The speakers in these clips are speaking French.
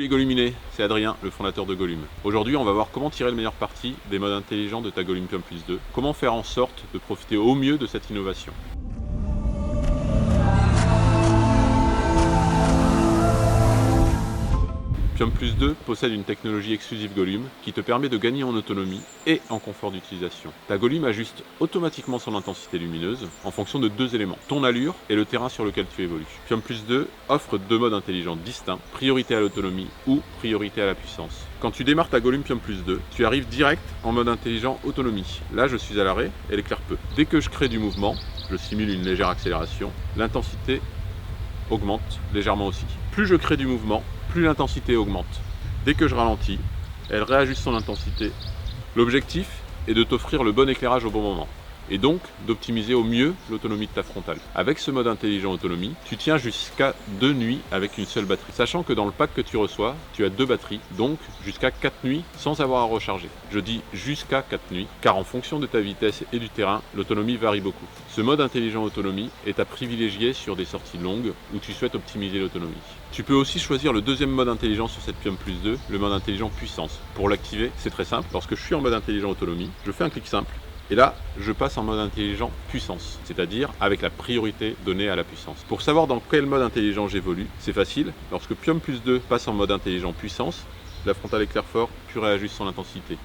Salut les Goluminés, c'est Adrien, le fondateur de Golum. Aujourd'hui, on va voir comment tirer le meilleur parti des modes intelligents de ta Golum Pium Plus 2, comment faire en sorte de profiter au mieux de cette innovation. Pium Plus 2 possède une technologie exclusive Golum qui te permet de gagner en autonomie et en confort d'utilisation. Ta Golum ajuste automatiquement son intensité lumineuse en fonction de deux éléments, ton allure et le terrain sur lequel tu évolues. Pium Plus 2 offre deux modes intelligents distincts, priorité à l'autonomie ou priorité à la puissance. Quand tu démarres ta Golum Pium Plus 2, tu arrives direct en mode intelligent autonomie. Là, je suis à l'arrêt et l'éclaire peu. Dès que je crée du mouvement, je simule une légère accélération, l'intensité augmente légèrement aussi. Plus je crée du mouvement, plus l'intensité augmente. Dès que je ralentis, elle réajuste son intensité. L'objectif est de t'offrir le bon éclairage au bon moment, et donc d'optimiser au mieux l'autonomie de ta frontale. Avec ce mode intelligent autonomie, tu tiens jusqu'à 2 nuits avec une seule batterie, sachant que dans le pack que tu reçois, tu as 2 batteries, donc jusqu'à 4 nuits sans avoir à recharger. Je dis jusqu'à 4 nuits, car en fonction de ta vitesse et du terrain, l'autonomie varie beaucoup. Ce mode intelligent autonomie est à privilégier sur des sorties longues où tu souhaites optimiser l'autonomie. Tu peux aussi choisir le deuxième mode intelligent sur cette Pium Plus 2, le mode intelligent puissance. Pour l'activer, c'est très simple. Lorsque je suis en mode intelligent autonomie, je fais un clic simple. Et là, je passe en mode intelligent puissance, c'est-à-dire avec la priorité donnée à la puissance. Pour savoir dans quel mode intelligent j'évolue, c'est facile. Lorsque Pium Plus 2 passe en mode intelligent puissance, la frontale éclaire fort, puis réajuste son intensité.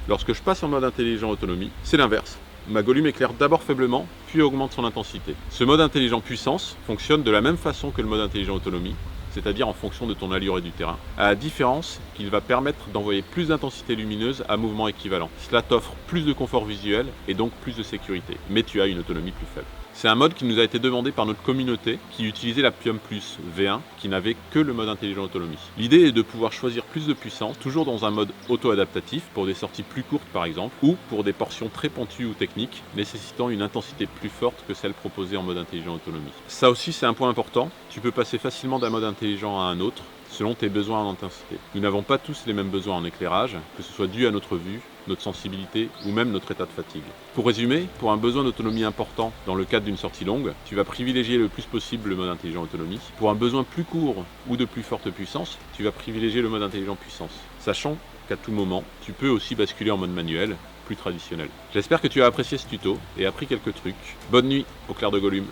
Lorsque je passe en mode intelligent autonomie, c'est l'inverse. Ma Golum éclaire d'abord faiblement, puis augmente son intensité. Ce mode intelligent puissance fonctionne de la même façon que le mode intelligent autonomie, c'est-à-dire en fonction de ton allure et du terrain, à la différence qu'il va permettre d'envoyer plus d'intensité lumineuse à mouvement équivalent. Cela t'offre plus de confort visuel et donc plus de sécurité, mais tu as une autonomie plus faible. C'est un mode qui nous a été demandé par notre communauté qui utilisait la Pium Plus V1 qui n'avait que le mode intelligent autonomie. L'idée est de pouvoir choisir plus de puissance, toujours dans un mode auto-adaptatif pour des sorties plus courtes par exemple, ou pour des portions très pentues ou techniques nécessitant une intensité plus forte que celle proposée en mode intelligent autonomie. Ça aussi c'est un point important, tu peux passer facilement d'un mode intelligent à un autre selon tes besoins en intensité. Nous n'avons pas tous les mêmes besoins en éclairage, que ce soit dû à notre vue, notre sensibilité ou même notre état de fatigue. Pour résumer, pour un besoin d'autonomie important dans le cadre d'une sortie longue, tu vas privilégier le plus possible le mode intelligent autonomie. Pour un besoin plus court ou de plus forte puissance, tu vas privilégier le mode intelligent puissance, sachant qu'à tout moment, tu peux aussi basculer en mode manuel, plus traditionnel. J'espère que tu as apprécié ce tuto et appris quelques trucs. Bonne nuit au clair de Golum.